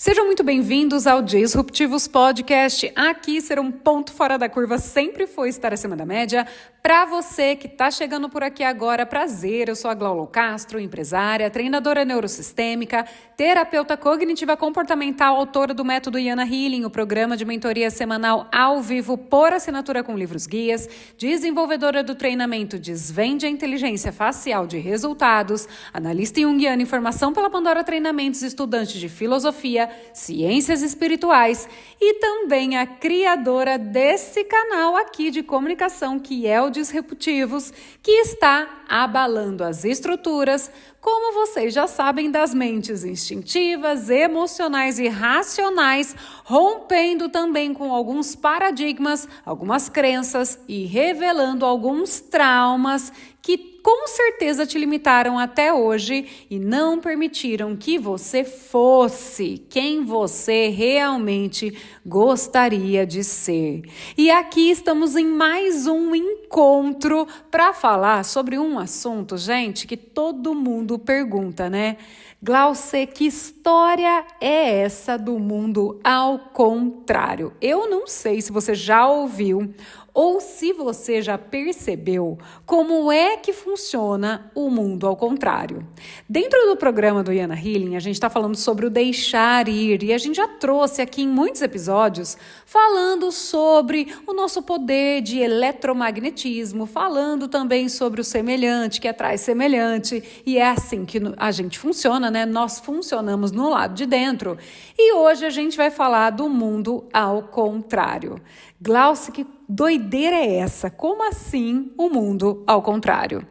Sejam muito bem-vindos ao Disruptivos Podcast. Aqui ser um ponto fora da curva sempre foi estar acima da média. Para você que está chegando por aqui agora, prazer, eu sou a Glaulo Castro, empresária, treinadora neurosistêmica, terapeuta cognitiva comportamental, autora do método Yana Healing, o programa de mentoria semanal ao vivo por assinatura com livros guias, desenvolvedora do treinamento Desvende a Inteligência Facial de Resultados, analista junguiana em formação pela Pandora Treinamentos, estudante de filosofia, ciências espirituais e também a criadora desse canal aqui de comunicação que é o Disruptivos, que está abalando as estruturas, como vocês já sabem, das mentes instintivas, emocionais e racionais, rompendo também com alguns paradigmas, algumas crenças e revelando alguns traumas que com certeza te limitaram até hoje e não permitiram que você fosse quem você realmente gostaria de ser. E aqui estamos em mais um encontro para falar sobre um assunto, gente, que todo mundo pergunta, né? Glauce, que história é essa do mundo ao contrário? Eu não sei se você já ouviu ou se você já percebeu como é que funciona o mundo ao contrário. Dentro do programa do Yana Healing, a gente está falando sobre o deixar ir e a gente já trouxe aqui em muitos episódios falando sobre o nosso poder de eletromagnetismo, falando também sobre o semelhante que atrai semelhante e é assim que a gente funciona, né? Nós funcionamos no lado de dentro e hoje a gente vai falar do mundo ao contrário. Glauce, que doideira é essa? Como assim o mundo ao contrário?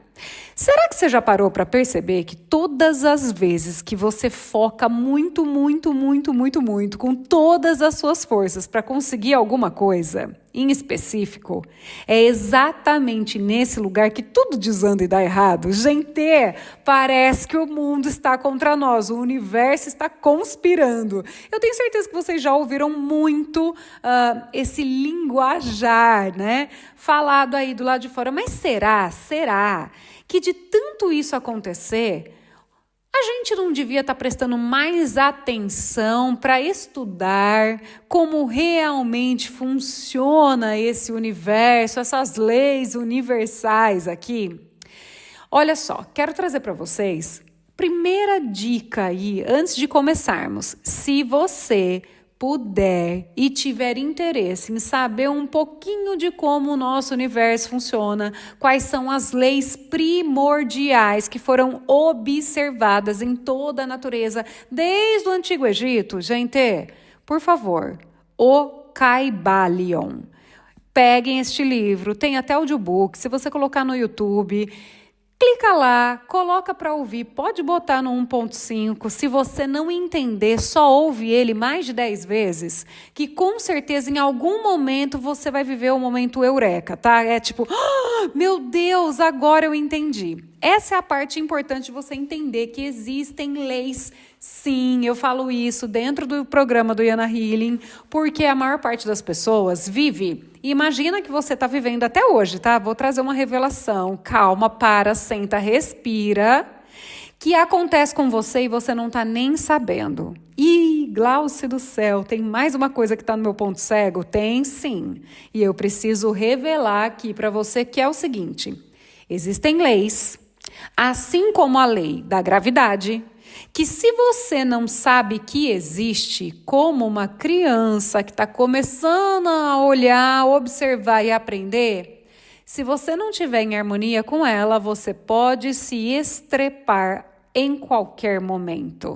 Será que você já parou para perceber que todas as vezes que você foca muito, com todas as suas forças para conseguir alguma coisa, em específico, é exatamente nesse lugar que tudo desanda e dá errado? Gente, parece que o mundo está contra nós, o universo está conspirando. Eu tenho certeza que vocês já ouviram muito esse linguajar, né? Falado aí do lado de fora. Mas será que de tanto isso acontecer, a gente não devia estar prestando mais atenção para estudar como realmente funciona esse universo, essas leis universais aqui? Olha só, quero trazer para vocês, primeira dica aí, antes de começarmos, se você puder e tiver interesse em saber um pouquinho de como o nosso universo funciona, quais são as leis primordiais que foram observadas em toda a natureza desde o Antigo Egito, gente, por favor, o Kybalion. Peguem este livro, tem até audiobook, se você colocar no YouTube, clica lá, coloca para ouvir, pode botar no 1.5, se você não entender, só ouve ele mais de 10 vezes, que com certeza em algum momento você vai viver o momento eureka, tá? É tipo, meu Deus, agora eu entendi. Essa é a parte importante de você entender que existem leis. Sim, eu falo isso dentro do programa do Yana Healing, porque a maior parte das pessoas vive. Imagina que você está vivendo até hoje, tá? Vou trazer uma revelação. Calma, para, senta, respira. Que acontece com você e você não está nem sabendo. Ih, Glauce do céu, tem mais uma coisa que está no meu ponto cego? Tem sim. E eu preciso revelar aqui para você que é o seguinte. Existem leis, assim como a lei da gravidade, que se você não sabe que existe, como uma criança que está começando a olhar, observar e aprender, se você não estiver em harmonia com ela, você pode se estrepar em qualquer momento.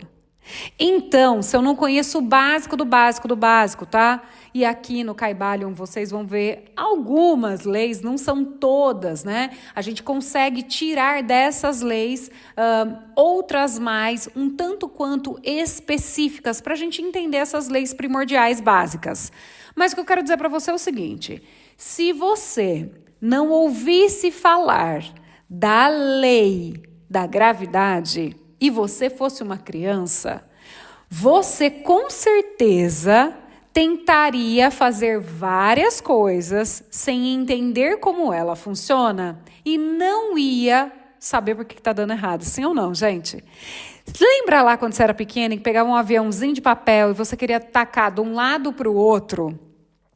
Então, se eu não conheço o básico do básico, tá? E aqui no Kybalion vocês vão ver algumas leis, não são todas, né? A gente consegue tirar dessas leis outras mais, um tanto quanto específicas, para a gente entender essas leis primordiais básicas. Mas o que eu quero dizer para você é o seguinte, se você não ouvisse falar da lei da gravidade e você fosse uma criança, você com certeza tentaria fazer várias coisas sem entender como ela funciona e não ia saber por que está dando errado. Sim ou não, gente? Lembra lá quando você era pequena que pegava um aviãozinho de papel e você queria tacar de um lado para o outro?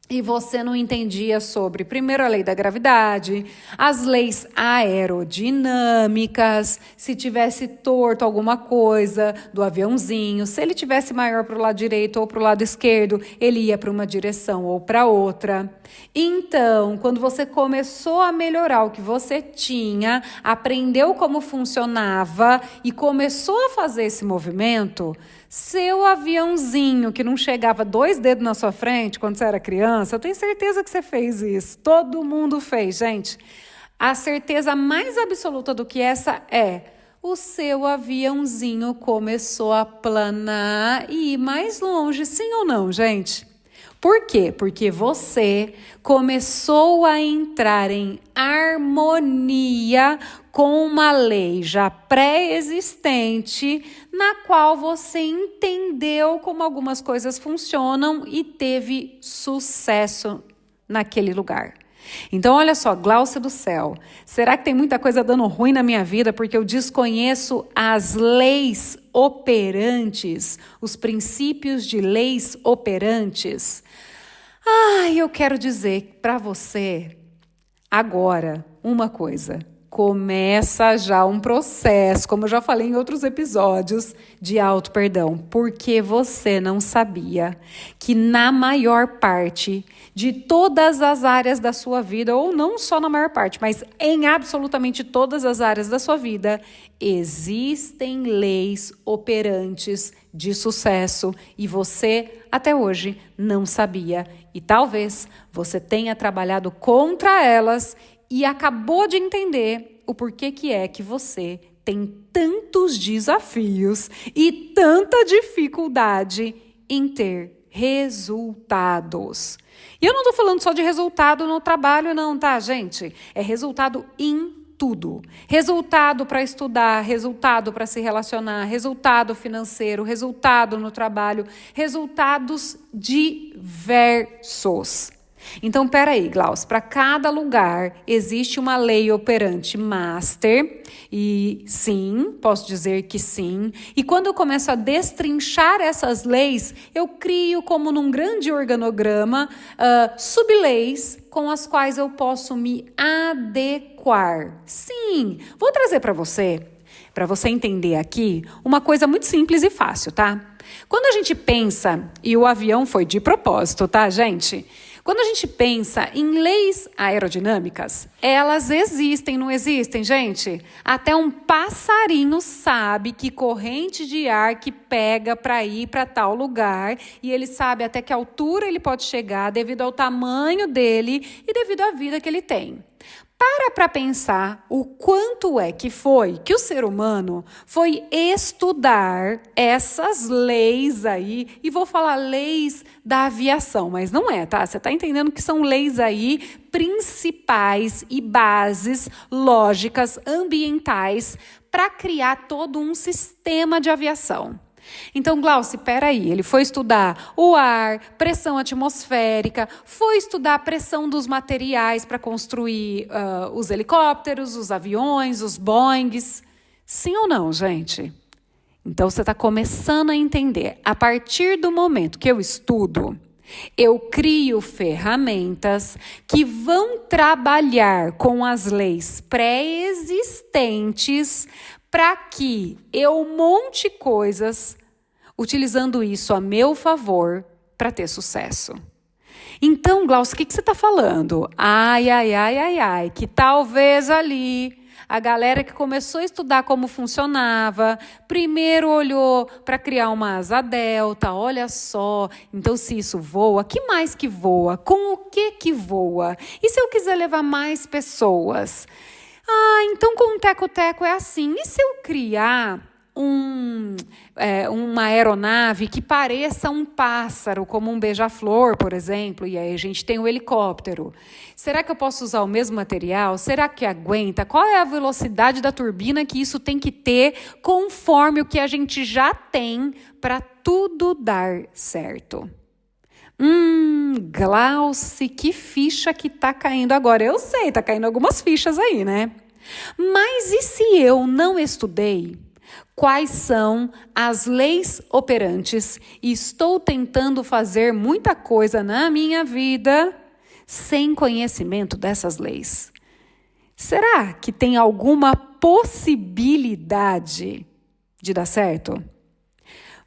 E você não entendia sobre, primeiro, a lei da gravidade, as leis aerodinâmicas, se tivesse torto alguma coisa do aviãozinho, se ele tivesse maior para o lado direito ou para o lado esquerdo, ele ia para uma direção ou para outra. Então, quando você começou a melhorar o que você tinha, aprendeu como funcionava e começou a fazer esse movimento, seu aviãozinho que não chegava 2 dedos na sua frente quando você era criança, eu tenho certeza que você fez isso. Todo mundo fez, gente. A certeza mais absoluta do que essa é: o seu aviãozinho começou a planar e ir mais longe, sim ou não, gente? Por quê? Porque você começou a entrar em harmonia com uma lei já pré-existente, na qual você entendeu como algumas coisas funcionam e teve sucesso naquele lugar. Então, olha só, Gláucia do céu, será que tem muita coisa dando ruim na minha vida porque eu desconheço as leis operantes, os princípios de leis operantes? Eu quero dizer para você agora uma coisa. Começa já um processo, como eu já falei em outros episódios, de auto-perdão, porque você não sabia que na maior parte de todas as áreas da sua vida, ou não só na maior parte, mas em absolutamente todas as áreas da sua vida, existem leis operantes de sucesso e você até hoje não sabia. E talvez você tenha trabalhado contra elas e acabou de entender o porquê que é que você tem tantos desafios e tanta dificuldade em ter resultados. E eu não estou falando só de resultado no trabalho, não, tá, gente? É resultado em tudo. Resultado para estudar, resultado para se relacionar, resultado financeiro, resultado no trabalho, resultados diversos. Então, peraí, Glaucio, para cada lugar existe uma lei operante master, e sim, posso dizer que sim. E quando eu começo a destrinchar essas leis, eu crio, como num grande organograma, subleis com as quais eu posso me adequar. Sim, vou trazer para você entender aqui, uma coisa muito simples e fácil, tá? Quando a gente pensa, e o avião foi de propósito, tá, gente? Quando a gente pensa em leis aerodinâmicas, elas existem, não existem, gente? Até um passarinho sabe que corrente de ar que pega para ir para tal lugar, e ele sabe até que altura ele pode chegar devido ao tamanho dele e devido à vida que ele tem. Para pensar o quanto é que foi que o ser humano foi estudar essas leis aí, e vou falar leis da aviação, mas não é, tá? Você está entendendo que são leis aí principais e bases lógicas ambientais para criar todo um sistema de aviação. Então, Glaucio, peraí, ele foi estudar o ar, pressão atmosférica, foi estudar a pressão dos materiais para construir os helicópteros, os aviões, os Boeings. Sim ou não, gente? Então, você está começando a entender. A partir do momento que eu estudo, eu crio ferramentas que vão trabalhar com as leis pré-existentes para que eu monte coisas utilizando isso a meu favor para ter sucesso. Então, Glaucio, o que você está falando? Que talvez ali a galera que começou a estudar como funcionava, primeiro olhou para criar uma asa delta, olha só, então se isso voa, que mais que voa? Com o que voa? E se eu quiser levar mais pessoas? Então com o teco-teco é assim. E se eu criar uma aeronave que pareça um pássaro, como um beija-flor, por exemplo, e aí a gente tem o helicóptero? Será que eu posso usar o mesmo material? Será que aguenta? Qual é a velocidade da turbina que isso tem que ter conforme o que a gente já tem para tudo dar certo? Glauci, que ficha que tá caindo agora. Eu sei, tá caindo algumas fichas aí, né? Mas e se eu não estudei? Quais são as leis operantes e estou tentando fazer muita coisa na minha vida sem conhecimento dessas leis? Será que tem alguma possibilidade de dar certo?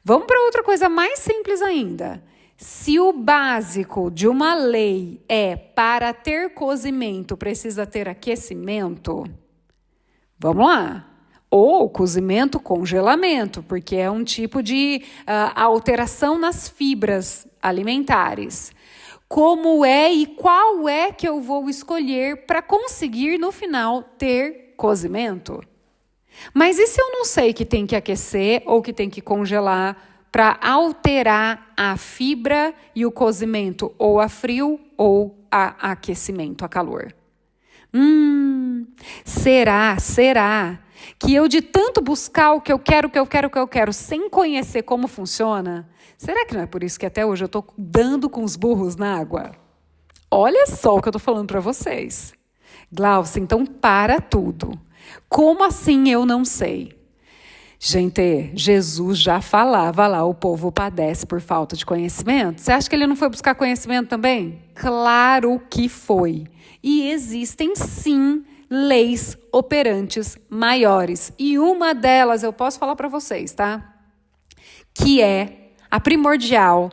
Vamos para outra coisa mais simples ainda. Se o básico de uma lei é para ter cozimento precisa ter aquecimento, vamos lá. Ou cozimento, congelamento, porque é um tipo de alteração nas fibras alimentares. Como é e qual é que eu vou escolher para conseguir, no final, ter cozimento? Mas e se eu não sei que tem que aquecer ou que tem que congelar para alterar a fibra e o cozimento, ou a frio ou a aquecimento, a calor? Será que eu de tanto buscar o que eu quero, sem conhecer como funciona, será que não é por isso que até hoje eu estou dando com os burros na água? Olha só o que eu estou falando para vocês. Glaucia, então para tudo. Como assim eu não sei? Gente, Jesus já falava lá, o povo padece por falta de conhecimento. Você acha que ele não foi buscar conhecimento também? Claro que foi. E existem sim leis operantes maiores. E uma delas eu posso falar para vocês, tá? Que é a primordial,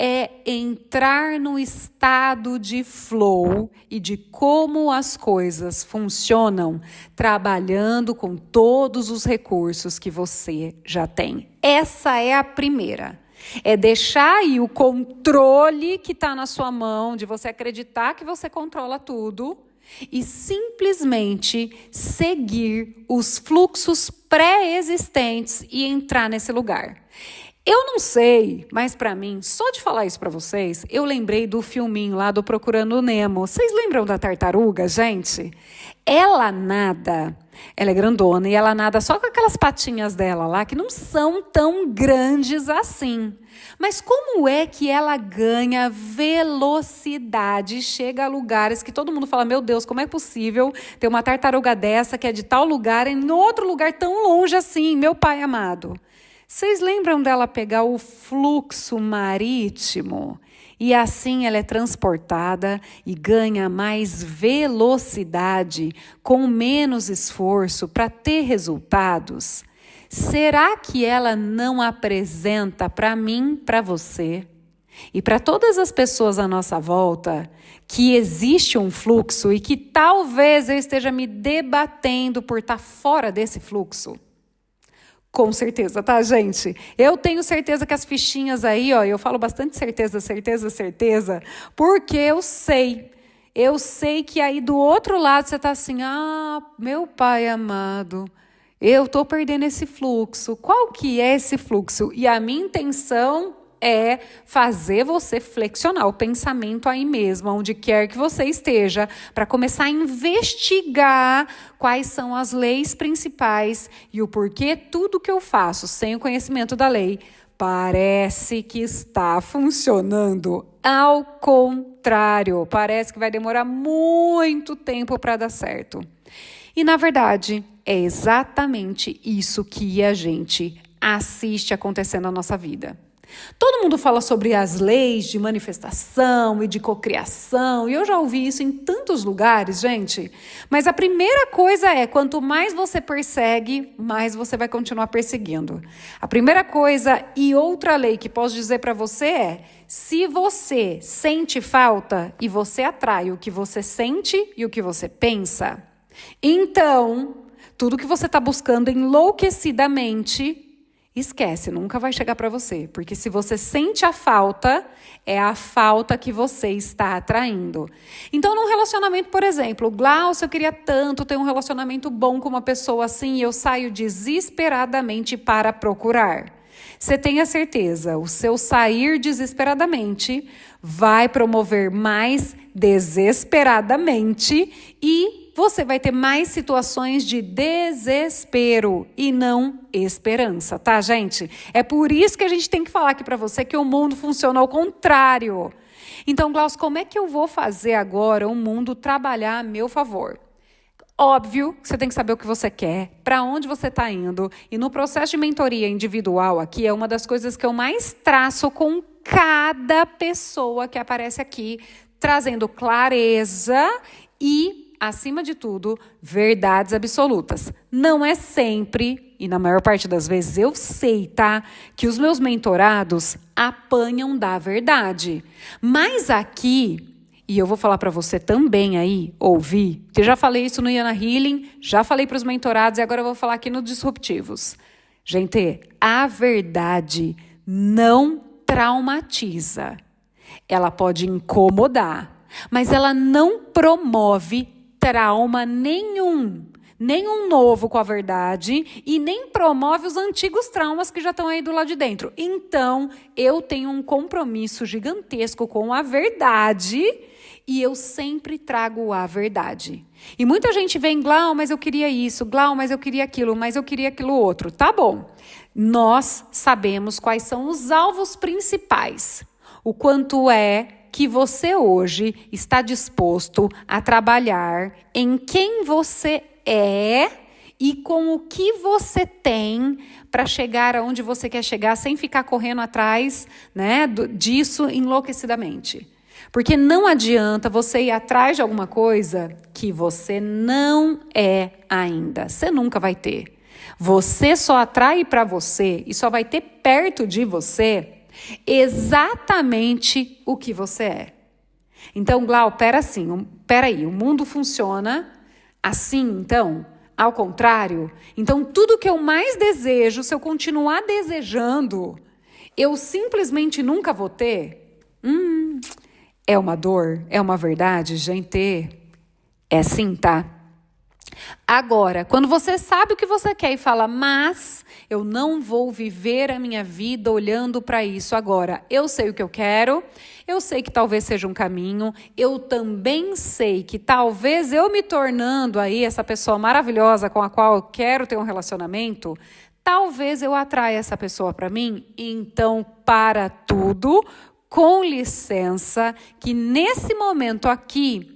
é entrar no estado de flow e de como as coisas funcionam, trabalhando com todos os recursos que você já tem. Essa é a primeira. É deixar aí o controle que está na sua mão, de você acreditar que você controla tudo e simplesmente seguir os fluxos pré-existentes e entrar nesse lugar. Eu não sei, mas para mim, só de falar isso para vocês, eu lembrei do filminho lá do Procurando o Nemo. Vocês lembram da tartaruga, gente? Ela nada, ela é grandona e ela nada só com aquelas patinhas dela lá, que não são tão grandes assim. Mas como é que ela ganha velocidade, chega a lugares que todo mundo fala, meu Deus, como é possível ter uma tartaruga dessa que é de tal lugar em outro lugar tão longe assim, meu pai amado? Vocês lembram dela pegar o fluxo marítimo? E assim ela é transportada e ganha mais velocidade, com menos esforço para ter resultados. Será que ela não apresenta para mim, para você e para todas as pessoas à nossa volta que existe um fluxo e que talvez eu esteja me debatendo por estar fora desse fluxo? Com certeza, tá, gente? Eu tenho certeza que as fichinhas aí, ó, eu falo bastante certeza, porque eu sei que aí do outro lado você tá assim, meu pai amado, eu tô perdendo esse fluxo. Qual que é esse fluxo? E a minha intenção é fazer você flexionar o pensamento aí mesmo, onde quer que você esteja, para começar a investigar quais são as leis principais e o porquê tudo que eu faço sem o conhecimento da lei parece que está funcionando. Ao contrário, parece que vai demorar muito tempo para dar certo. E, na verdade, é exatamente isso que a gente assiste acontecendo na nossa vida. Todo mundo fala sobre as leis de manifestação e de cocriação, e eu já ouvi isso em tantos lugares, gente. Mas a primeira coisa é, quanto mais você persegue, mais você vai continuar perseguindo. A primeira coisa e outra lei que posso dizer para você é, se você sente falta e você atrai o que você sente e o que você pensa, então, tudo que você está buscando enlouquecidamente, esquece, nunca vai chegar para você. Porque se você sente a falta, é a falta que você está atraindo. Então, num relacionamento, por exemplo, Glaucia, eu queria tanto ter um relacionamento bom com uma pessoa assim e eu saio desesperadamente para procurar. Você tenha certeza, o seu sair desesperadamente vai promover mais desesperadamente e você vai ter mais situações de desespero e não esperança, tá, gente? É por isso que a gente tem que falar aqui para você que o mundo funciona ao contrário. Então, Glaucio, como é que eu vou fazer agora o mundo trabalhar a meu favor? Óbvio que você tem que saber o que você quer, para onde você está indo. E no processo de mentoria individual aqui, é uma das coisas que eu mais traço com cada pessoa que aparece aqui, trazendo clareza e, acima de tudo, verdades absolutas. Não é sempre, e na maior parte das vezes eu sei, tá? Que os meus mentorados apanham da verdade. Mas aqui, e eu vou falar para você também aí, ouvir, porque eu já falei isso no Yana Healing, já falei para os mentorados e agora eu vou falar aqui no Disruptivos. Gente, a verdade não traumatiza. Ela pode incomodar, mas ela não promove trauma nenhum novo com a verdade e nem promove os antigos traumas que já estão aí do lado de dentro. Então, eu tenho um compromisso gigantesco com a verdade e eu sempre trago a verdade. E muita gente vem, Glau, mas eu queria isso, Glau, mas eu queria aquilo, mas eu queria aquilo outro. Tá bom. Nós sabemos quais são os alvos principais. O quanto é que você hoje está disposto a trabalhar em quem você é e com o que você tem para chegar aonde você quer chegar sem ficar correndo atrás, né, disso enlouquecidamente. Porque não adianta você ir atrás de alguma coisa que você não é ainda. Você nunca vai ter. Você só atrai para você e só vai ter perto de você exatamente o que você é. Então, Glau, peraí, o mundo funciona assim, então? Ao contrário? Então, tudo que eu mais desejo, se eu continuar desejando, eu simplesmente nunca vou ter? É uma dor? É uma verdade, gente? É sim, tá? Agora, quando você sabe o que você quer e fala, mas eu não vou viver a minha vida olhando para isso agora. Eu sei o que eu quero, eu sei que talvez seja um caminho, eu também sei que talvez eu me tornando aí essa pessoa maravilhosa com a qual eu quero ter um relacionamento, talvez eu atraia essa pessoa para mim. Então, para tudo, com licença, que nesse momento aqui,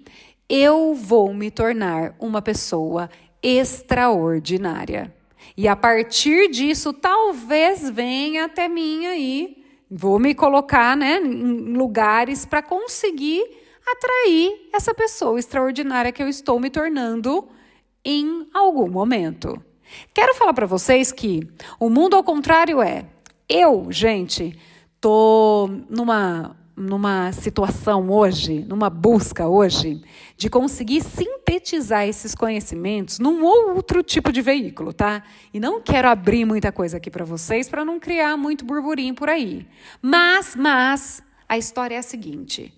eu vou me tornar uma pessoa extraordinária. E a partir disso, talvez venha até mim aí, vou me colocar, né, em lugares para conseguir atrair essa pessoa extraordinária que eu estou me tornando em algum momento. Quero falar para vocês que o mundo ao contrário gente, estou numa situação hoje, numa busca hoje, de conseguir sintetizar esses conhecimentos num outro tipo de veículo, tá? E não quero abrir muita coisa aqui para vocês, para não criar muito burburinho por aí. Mas, a história é a seguinte.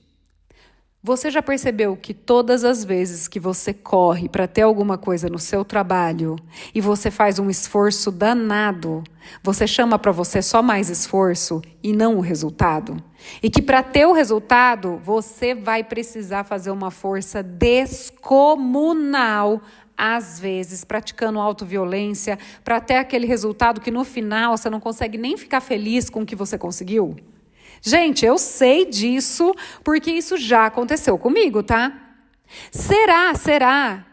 Você já percebeu que todas as vezes que você corre para ter alguma coisa no seu trabalho e você faz um esforço danado, você chama para você só mais esforço e não o resultado? E que para ter o resultado, você vai precisar fazer uma força descomunal, às vezes praticando autoviolência, para ter aquele resultado que no final você não consegue nem ficar feliz com o que você conseguiu? Gente, eu sei disso porque isso já aconteceu comigo, tá? Será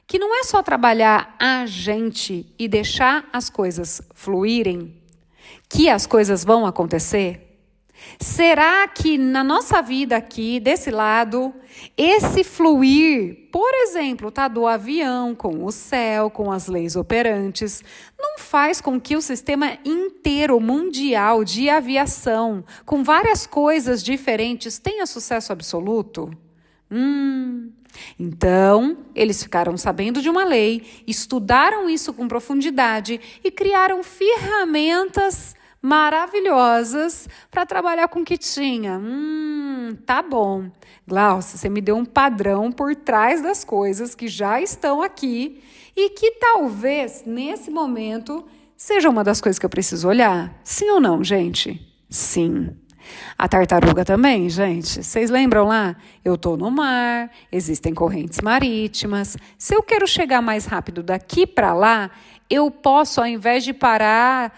que não é só trabalhar a gente e deixar as coisas fluírem que as coisas vão acontecer? Será que na nossa vida aqui, desse lado, esse fluir, por exemplo, tá, do avião com o céu, com as leis operantes, não faz com que o sistema inteiro mundial de aviação, com várias coisas diferentes, tenha sucesso absoluto? Então, eles ficaram sabendo de uma lei, estudaram isso com profundidade e criaram ferramentas maravilhosas para trabalhar com o que tinha. Tá bom. Glaucia, você me deu um padrão por trás das coisas que já estão aqui e que talvez, nesse momento, seja uma das coisas que eu preciso olhar. Sim ou não, gente? Sim. A tartaruga também, gente. Vocês lembram lá? Eu estou no mar, existem correntes marítimas. Se eu quero chegar mais rápido daqui para lá, eu posso, ao invés de parar,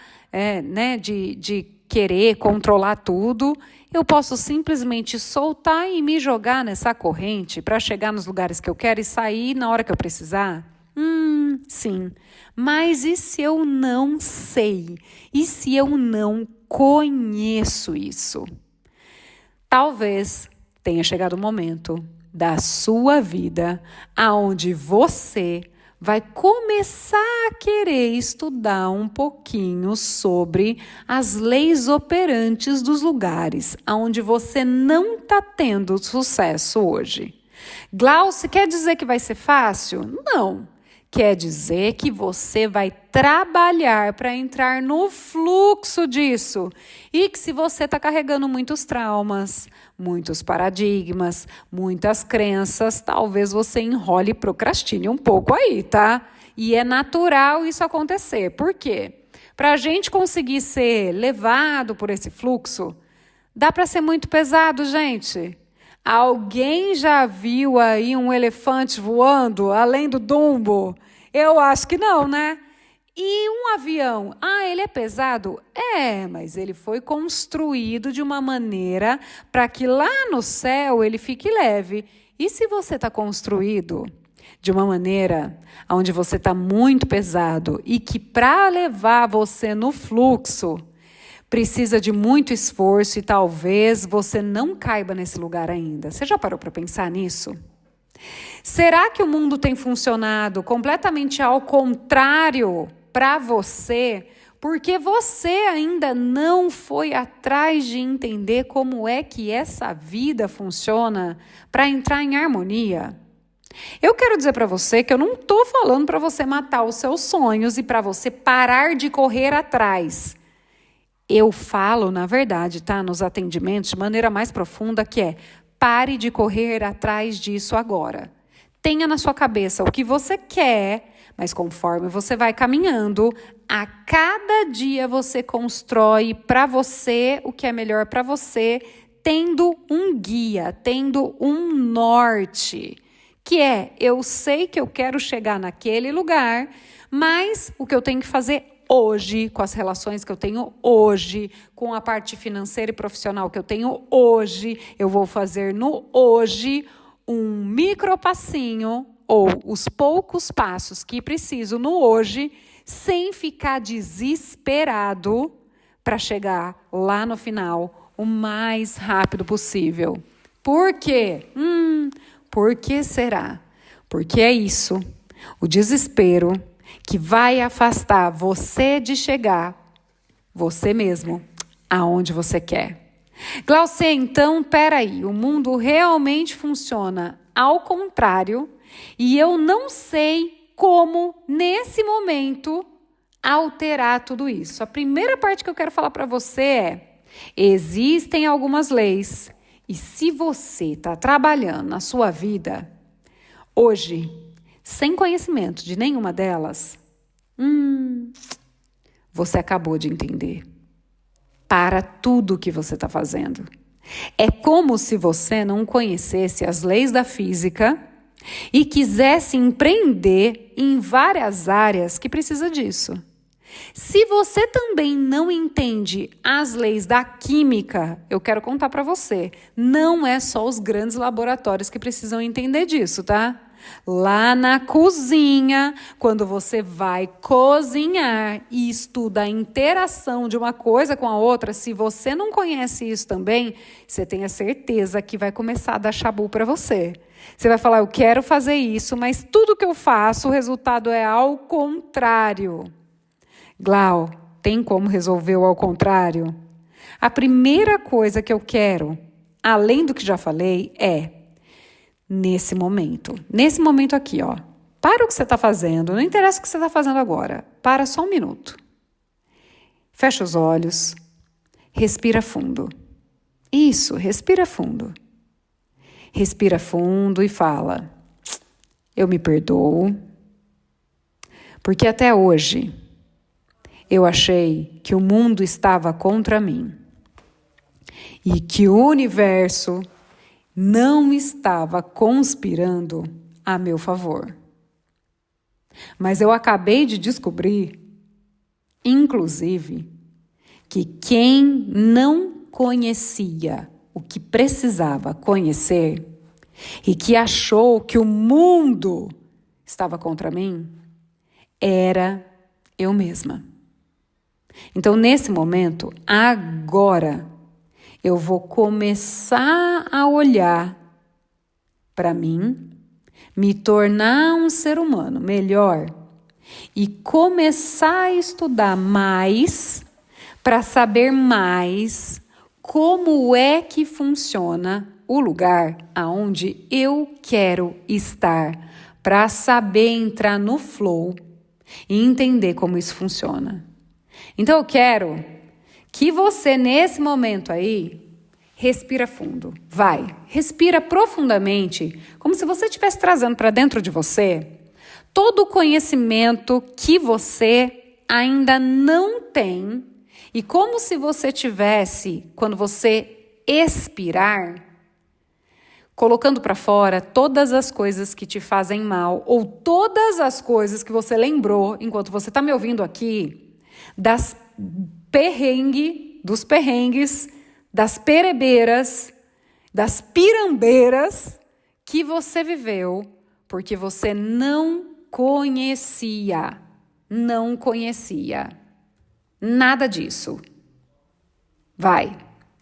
de querer controlar tudo, eu posso simplesmente soltar e me jogar nessa corrente para chegar nos lugares que eu quero e sair na hora que eu precisar? Sim. Mas e se eu não sei? E se eu não conheço isso? Talvez tenha chegado o momento da sua vida aonde você vai começar a querer estudar um pouquinho sobre as leis operantes dos lugares aonde você não está tendo sucesso hoje. Glauce, quer dizer que vai ser fácil? Não. Quer dizer que você vai trabalhar para entrar no fluxo disso. E que se você está carregando muitos traumas, muitos paradigmas, muitas crenças, talvez você enrole e procrastine um pouco aí, tá? E é natural isso acontecer. Por quê? Para a gente conseguir ser levado por esse fluxo, dá para ser muito pesado, gente. Alguém já viu aí um elefante voando além do Dumbo? Eu acho que não, né? E um avião? Ele é pesado? É, mas ele foi construído de uma maneira para que lá no céu ele fique leve. E se você está construído de uma maneira onde você está muito pesado e que para levar você no fluxo precisa de muito esforço e talvez você não caiba nesse lugar ainda. Você já parou para pensar nisso? Será que o mundo tem funcionado completamente ao contrário para você, porque você ainda não foi atrás de entender como é que essa vida funciona para entrar em harmonia? Eu quero dizer para você que eu não estou falando para você matar os seus sonhos e para você parar de correr atrás. Eu falo, na verdade, tá, nos atendimentos, de maneira mais profunda, que é: pare de correr atrás disso agora. Tenha na sua cabeça o que você quer, mas conforme você vai caminhando, a cada dia você constrói para você o que é melhor para você, tendo um guia, tendo um norte, que é: eu sei que eu quero chegar naquele lugar, mas o que eu tenho que fazer hoje, com as relações que eu tenho hoje, com a parte financeira e profissional que eu tenho hoje, eu vou fazer no hoje um micropassinho ou os poucos passos que preciso no hoje, sem ficar desesperado para chegar lá no final o mais rápido possível. Por quê? Por que será? Porque é isso, o desespero, que vai afastar você de chegar, você mesmo, aonde você quer. Glauce, então, peraí, o mundo realmente funciona ao contrário e eu não sei como, nesse momento, alterar tudo isso. A primeira parte que eu quero falar para você é: existem algumas leis e se você está trabalhando na sua vida hoje, sem conhecimento de nenhuma delas, você acabou de entender. Para tudo que você está fazendo. É como se você não conhecesse as leis da física e quisesse empreender em várias áreas que precisa disso. Se você também não entende as leis da química, eu quero contar para você, não é só os grandes laboratórios que precisam entender disso, tá? Lá na cozinha, quando você vai cozinhar e estuda a interação de uma coisa com a outra, se você não conhece isso também, você tenha certeza que vai começar a dar chabu para você. Você vai falar: eu quero fazer isso, mas tudo que eu faço, o resultado é ao contrário. Glau, tem como resolver o ao contrário? A primeira coisa que eu quero, além do que já falei, é: nesse momento aqui, ó, para o que você está fazendo, não interessa o que você está fazendo agora, para só um minuto. Fecha os olhos, respira fundo. Isso, respira fundo. Respira fundo e fala: eu me perdoo, porque até hoje eu achei que o mundo estava contra mim e que o universo não estava conspirando a meu favor. Mas eu acabei de descobrir, inclusive, que quem não conhecia o que precisava conhecer e que achou que o mundo estava contra mim, era eu mesma. Então, nesse momento, agora, eu vou começar a olhar para mim, me tornar um ser humano melhor e começar a estudar mais para saber mais como é que funciona o lugar aonde eu quero estar, para saber entrar no flow e entender como isso funciona. Então eu quero que você, nesse momento aí, respira fundo. Vai, respira profundamente, como se você estivesse trazendo para dentro de você todo o conhecimento que você ainda não tem e como se você tivesse, quando você expirar, colocando para fora todas as coisas que te fazem mal ou todas as coisas que você lembrou enquanto você está me ouvindo aqui, dos perrengues, das perebeiras, das pirambeiras que você viveu porque você não conhecia nada disso. Vai,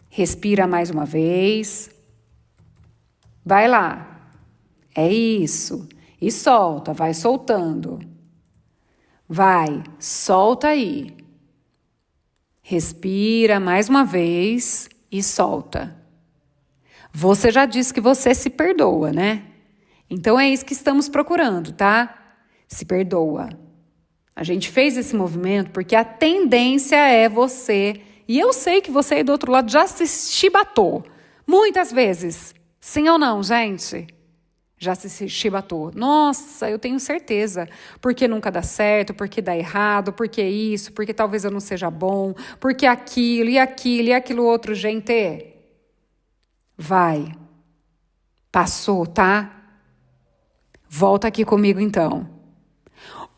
respira mais uma vez. Vai lá. É isso. E solta, vai soltando. Vai, solta aí. Respira mais uma vez e solta. Você já disse que você se perdoa, né? Então é isso que estamos procurando, tá? Se perdoa. A gente fez esse movimento porque a tendência é você, e eu sei que você aí do outro lado já se chibatou muitas vezes. Sim ou não, gente? Já se chibatou. Nossa, eu tenho certeza. Porque nunca dá certo, porque dá errado, porque isso, porque talvez eu não seja bom, porque aquilo, e aquilo outro, gente. Vai. Passou, tá? Volta aqui comigo, então.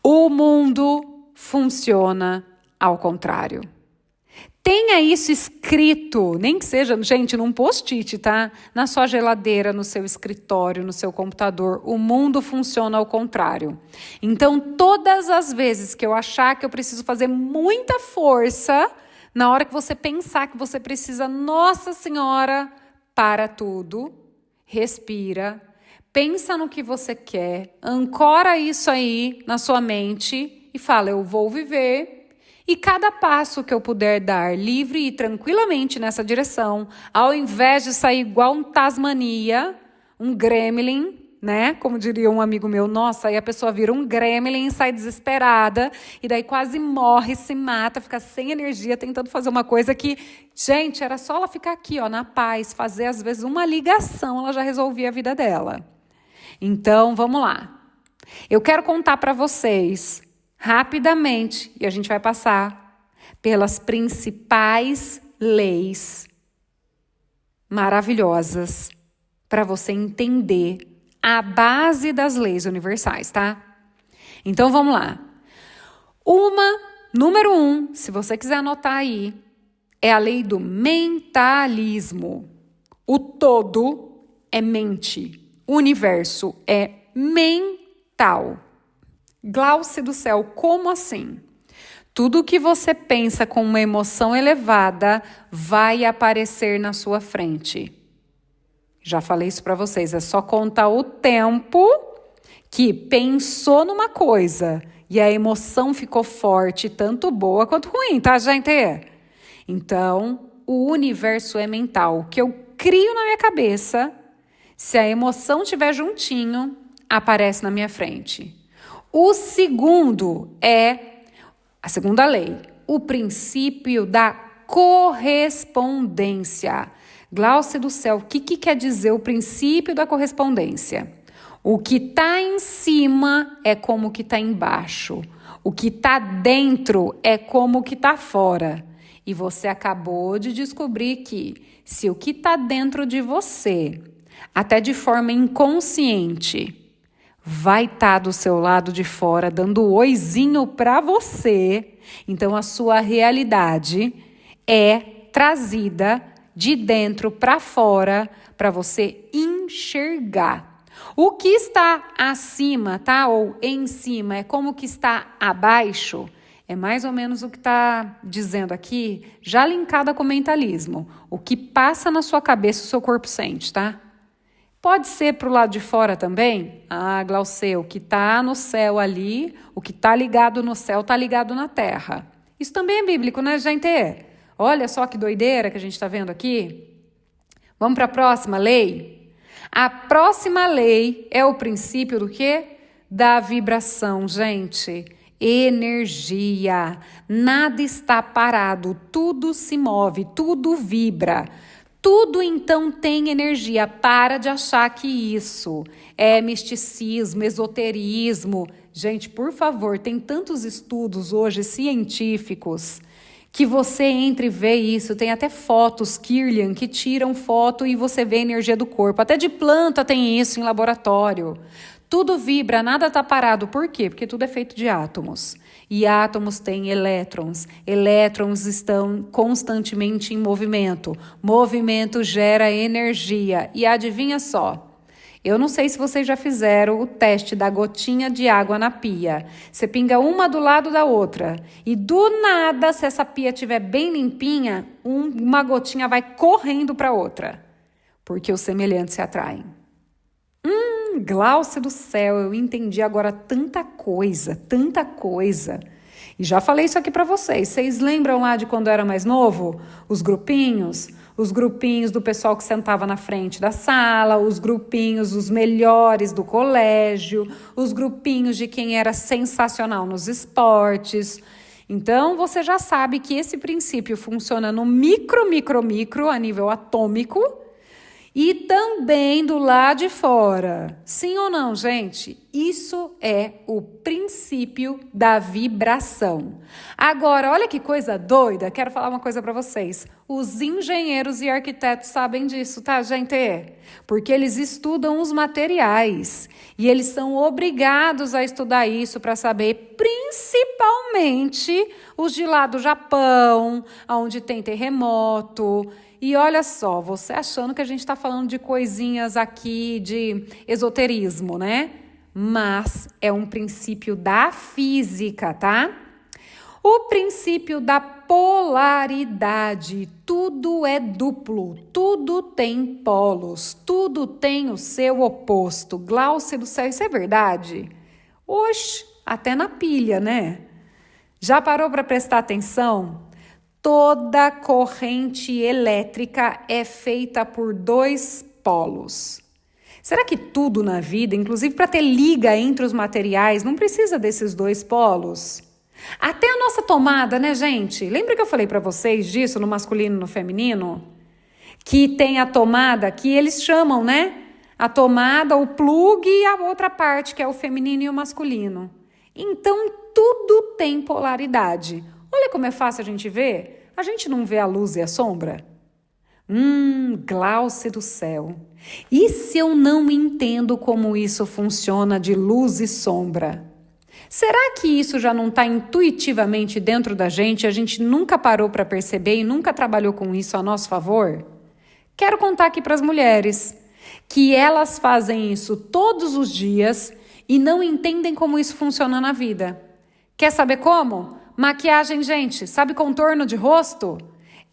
O mundo funciona ao contrário. Tenha isso escrito, nem que seja, gente, num post-it, tá? Na sua geladeira, no seu escritório, no seu computador. O mundo funciona ao contrário. Então, todas as vezes que eu achar que eu preciso fazer muita força, na hora que você pensar que você precisa, Nossa Senhora, para tudo, respira, pensa no que você quer, ancora isso aí na sua mente e fala, eu vou viver. E cada passo que eu puder dar livre e tranquilamente nessa direção, ao invés de sair igual um Tasmania, um gremlin, né? Como diria um amigo meu, nossa, aí a pessoa vira um gremlin e sai desesperada, e daí quase morre, se mata, fica sem energia, tentando fazer uma coisa que, gente, era só ela ficar aqui, ó, na paz, fazer às vezes uma ligação, ela já resolvia a vida dela. Então, vamos lá. Eu quero contar para vocês rapidamente, e a gente vai passar pelas principais leis maravilhosas para você entender a base das leis universais, tá? Então, vamos lá. Número 1, se você quiser anotar aí, é a lei do mentalismo. O todo é mente. O universo é mental. Glauce do céu, como assim? Tudo que você pensa com uma emoção elevada vai aparecer na sua frente. Já falei isso para vocês, é só contar o tempo que pensou numa coisa e a emoção ficou forte, tanto boa quanto ruim, tá, gente? Então, o universo é mental. O que eu crio na minha cabeça, se a emoção estiver juntinho, aparece na minha frente. O segundo é a segunda lei, o princípio da correspondência. Glauce do céu, o que quer dizer o princípio da correspondência? O que está em cima é como o que está embaixo. O que está dentro é como o que está fora. E você acabou de descobrir que se o que está dentro de você, até de forma inconsciente, vai estar do seu lado de fora, dando oizinho para você. Então, a sua realidade é trazida de dentro para fora para você enxergar. O que está acima, tá? Ou em cima, é como o que está abaixo. É mais ou menos o que está dizendo aqui, já linkada com o mentalismo. O que passa na sua cabeça, o seu corpo sente, tá? Pode ser para o lado de fora também. Ah, Glauceu, o que está no céu ali, o que está ligado no céu está ligado na terra. Isso também é bíblico, né, gente? Olha só que doideira que a gente está vendo aqui. Vamos para a próxima lei? A próxima lei é o princípio do quê? Da vibração, gente. Energia. Nada está parado, tudo se move, tudo vibra. Tudo então tem energia. Para de achar que isso é misticismo, esoterismo. Gente, por favor, tem tantos estudos hoje científicos que você entra e vê isso. Tem até fotos, Kirlian, que tiram foto e você vê a energia do corpo. Até de planta tem isso em laboratório. Tudo vibra, nada está parado. Por quê? Porque tudo é feito de átomos. E átomos têm elétrons. Elétrons estão constantemente em movimento. Movimento gera energia. E adivinha só? Eu não sei se vocês já fizeram o teste da gotinha de água na pia. Você pinga uma do lado da outra. E do nada, se essa pia estiver bem limpinha, uma gotinha vai correndo para outra. Porque os semelhantes se atraem. Glaucia do céu, eu entendi agora tanta coisa. E já falei isso aqui para vocês. Vocês lembram lá de quando eu era mais novo? Os grupinhos do pessoal que sentava na frente da sala, os grupinhos, os melhores do colégio, os grupinhos de quem era sensacional nos esportes. Então, você já sabe que esse princípio funciona no micro, a nível atômico, e também do lado de fora. Sim ou não, gente? Isso é o princípio da vibração. Agora, olha que coisa doida. Quero falar uma coisa para vocês. Os engenheiros e arquitetos sabem disso, tá, gente? Porque eles estudam os materiais. E eles são obrigados a estudar isso para saber, principalmente os de lá do Japão, onde tem terremoto. E olha só, você achando que a gente está falando de coisinhas aqui de esoterismo, né? Mas é um princípio da física, tá? O princípio da polaridade. Tudo é duplo, tudo tem polos, tudo tem o seu oposto. Glaucia do céu, isso é verdade? Oxe, até na pilha, né? Já parou para prestar atenção? Toda corrente elétrica é feita por dois polos. Será que tudo na vida, inclusive para ter liga entre os materiais, não precisa desses dois polos? Até a nossa tomada, né, gente? Lembra que eu falei para vocês disso no masculino e no feminino? Que tem a tomada que eles chamam, né? A tomada, o plug e a outra parte, que é o feminino e o masculino. Então, tudo tem polaridade. Olha como é fácil a gente ver. A gente não vê a luz e a sombra? Glaucia do céu. E se eu não entendo como isso funciona de luz e sombra? Será que isso já não está intuitivamente dentro da gente? A gente nunca parou para perceber e nunca trabalhou com isso a nosso favor? Quero contar aqui para as mulheres que elas fazem isso todos os dias e não entendem como isso funciona na vida. Quer saber como? Maquiagem, gente, sabe contorno de rosto?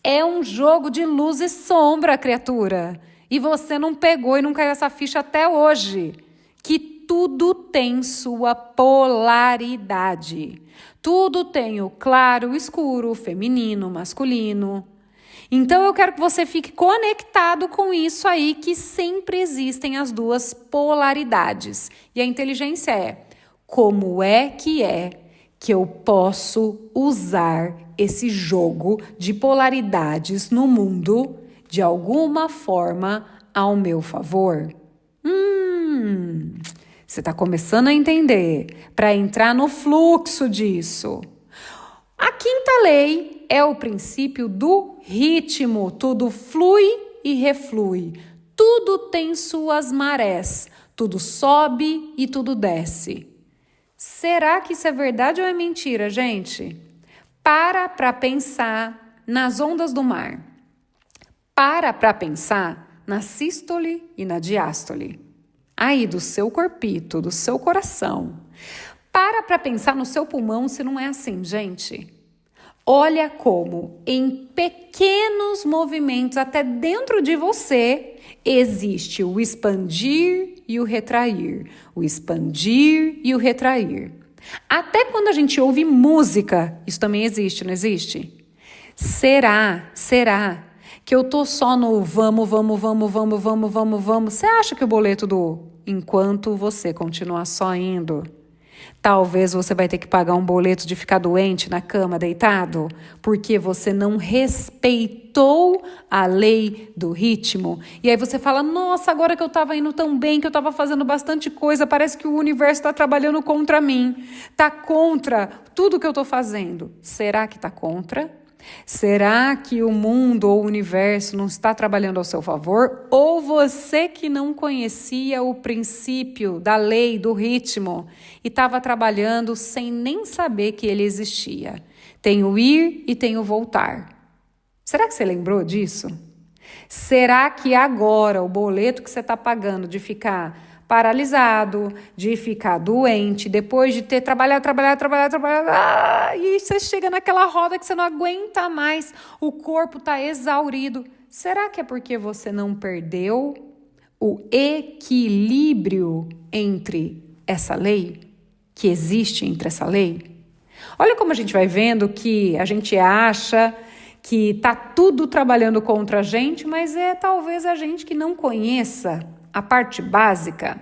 É um jogo de luz e sombra, criatura. E você não pegou e não caiu essa ficha até hoje. Que tudo tem sua polaridade. Tudo tem o claro, o escuro, o feminino, o masculino. Então eu quero que você fique conectado com isso aí, que sempre existem as duas polaridades. E a inteligência é: como é que eu posso usar esse jogo de polaridades no mundo de alguma forma ao meu favor? Você está começando a entender, para entrar no fluxo disso. A quinta lei é o princípio do ritmo. Tudo flui e reflui. Tudo tem suas marés. Tudo sobe e tudo desce. Será que isso é verdade ou é mentira, gente? Para pensar nas ondas do mar. Para pensar na sístole e na diástole. Aí, do seu corpito, do seu coração. Para pensar no seu pulmão se não é assim, gente. Olha como, em pequenos movimentos, até dentro de você, existe o expandir e o retrair. O expandir e o retrair. Até quando a gente ouve música, isso também existe, não existe? Será que eu tô só no vamos? Você acha que o boleto enquanto você continuar só indo, talvez você vai ter que pagar um boleto de ficar doente na cama deitado, porque você não respeitou a lei do ritmo. E aí você fala, nossa, agora que eu estava indo tão bem, que eu estava fazendo bastante coisa, parece que o universo está trabalhando contra mim, está contra tudo que eu estou fazendo. Será que está contra? Será que o mundo ou o universo não está trabalhando ao seu favor? Ou você que não conhecia o princípio da lei, do ritmo, e estava trabalhando sem nem saber que ele existia? Tem o ir e tem o voltar. Será que você lembrou disso? Será que agora o boleto que você está pagando de ficar paralisado, de ficar doente, depois de ter trabalhado, e você chega naquela roda que você não aguenta mais, o corpo está exaurido. Será que é porque você não perdeu o equilíbrio entre essa lei, que existe entre essa lei? Olha como a gente vai vendo que a gente acha que está tudo trabalhando contra a gente, mas é talvez a gente que não conheça a parte básica.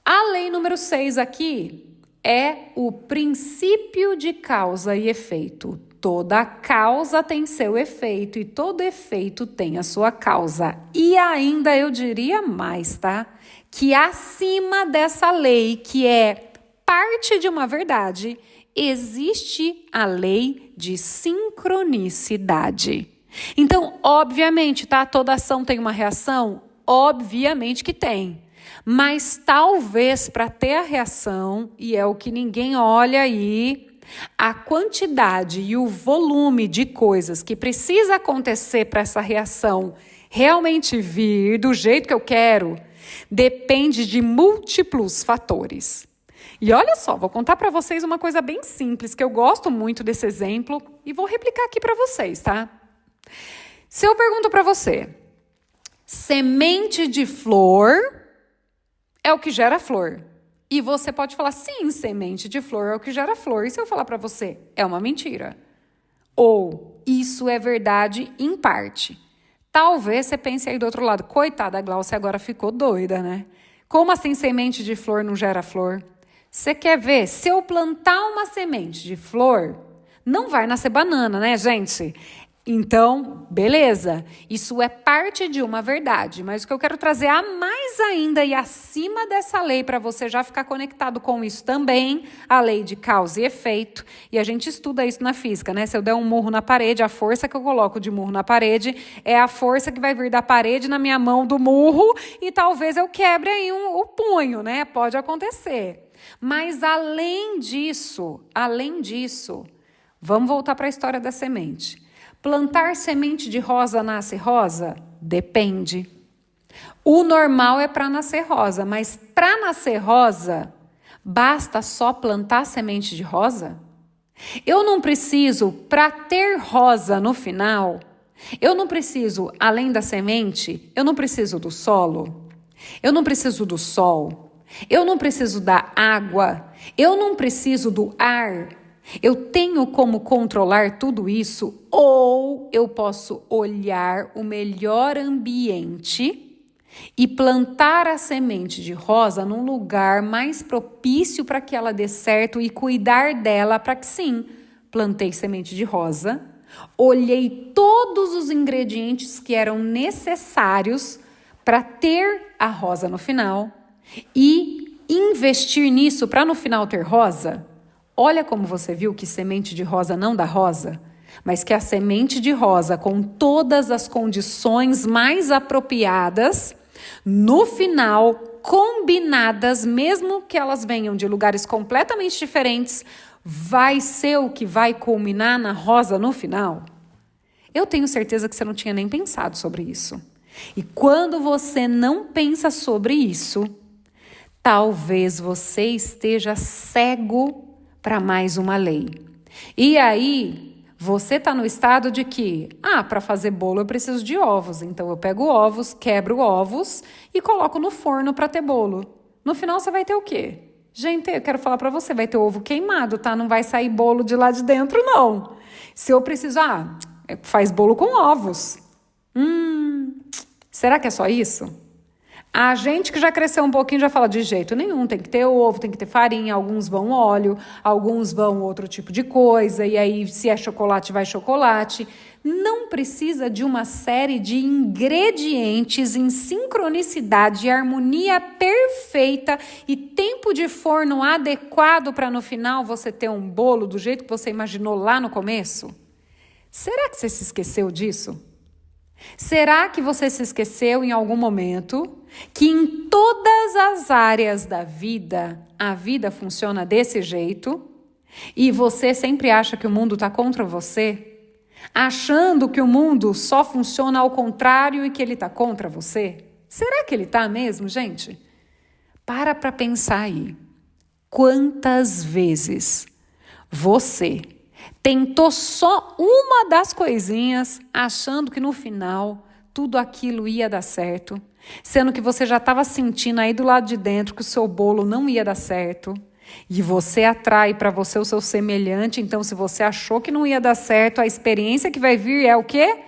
A lei número 6 aqui é o princípio de causa e efeito. Toda causa tem seu efeito e todo efeito tem a sua causa. E ainda eu diria mais, tá? Que acima dessa lei, que é parte de uma verdade, existe a lei de sincronicidade. Então, obviamente, tá? Toda ação tem uma reação? Obviamente que tem. Mas talvez para ter a reação, e é o que ninguém olha aí, a quantidade e o volume de coisas que precisa acontecer para essa reação realmente vir do jeito que eu quero, depende de múltiplos fatores. E olha só, vou contar para vocês uma coisa bem simples, que eu gosto muito desse exemplo, e vou replicar aqui para vocês, tá? Se eu pergunto para você, semente de flor é o que gera flor. E você pode falar, sim, semente de flor é o que gera flor. E se eu falar para você, é uma mentira? Ou isso é verdade em parte? Talvez você pense aí do outro lado, coitada, a Glaucia agora ficou doida, né? Como assim semente de flor não gera flor? Você quer ver? Se eu plantar uma semente de flor, não vai nascer banana, né, gente? Então, beleza, isso é parte de uma verdade, mas o que eu quero trazer a mais ainda e acima dessa lei, para você já ficar conectado com isso também, a lei de causa e efeito, e a gente estuda isso na física, né? Se eu der um murro na parede, a força que eu coloco de murro na parede é a força que vai vir da parede na minha mão do murro, e talvez eu quebre aí o punho, né? Pode acontecer. Mas além disso, vamos voltar para a história da semente. Plantar semente de rosa nasce rosa? Depende. O normal é para nascer rosa, mas para nascer rosa, basta só plantar semente de rosa? Eu não preciso, para ter rosa no final, eu não preciso, além da semente, eu não preciso do solo, eu não preciso do sol, eu não preciso da água, eu não preciso do ar. Eu tenho como controlar tudo isso, ou eu posso olhar o melhor ambiente e plantar a semente de rosa num lugar mais propício para que ela dê certo e cuidar dela para que sim, plantei semente de rosa, olhei todos os ingredientes que eram necessários para ter a rosa no final e investir nisso para no final ter rosa. Olha como você viu que semente de rosa não dá rosa, mas que a semente de rosa, com todas as condições mais apropriadas, no final, combinadas, mesmo que elas venham de lugares completamente diferentes, vai ser o que vai culminar na rosa no final? Eu tenho certeza que você não tinha nem pensado sobre isso. E quando você não pensa sobre isso, talvez você esteja cego para mais uma lei. E aí, você está no estado de que, para fazer bolo eu preciso de ovos. Então eu pego ovos, quebro ovos e coloco no forno para ter bolo. No final você vai ter o quê? Gente, eu quero falar para você, vai ter ovo queimado, tá? Não vai sair bolo de lá de dentro, não. Se eu preciso, faz bolo com ovos. Será que é só isso? A gente que já cresceu um pouquinho já fala de jeito nenhum, tem que ter ovo, tem que ter farinha, alguns vão óleo, alguns vão outro tipo de coisa, e aí se é chocolate, vai chocolate. Não precisa de uma série de ingredientes em sincronicidade e harmonia perfeita e tempo de forno adequado para no final você ter um bolo do jeito que você imaginou lá no começo? Será que você se esqueceu disso? Será que você se esqueceu em algum momento que em todas as áreas da vida, a vida funciona desse jeito e você sempre acha que o mundo está contra você? Achando que o mundo só funciona ao contrário e que ele está contra você? Será que ele está mesmo, gente? Para pensar aí. Quantas vezes você tentou só uma das coisinhas, achando que no final tudo aquilo ia dar certo, sendo que você já estava sentindo aí do lado de dentro que o seu bolo não ia dar certo, e você atrai para você o seu semelhante, então se você achou que não ia dar certo, a experiência que vai vir é o quê?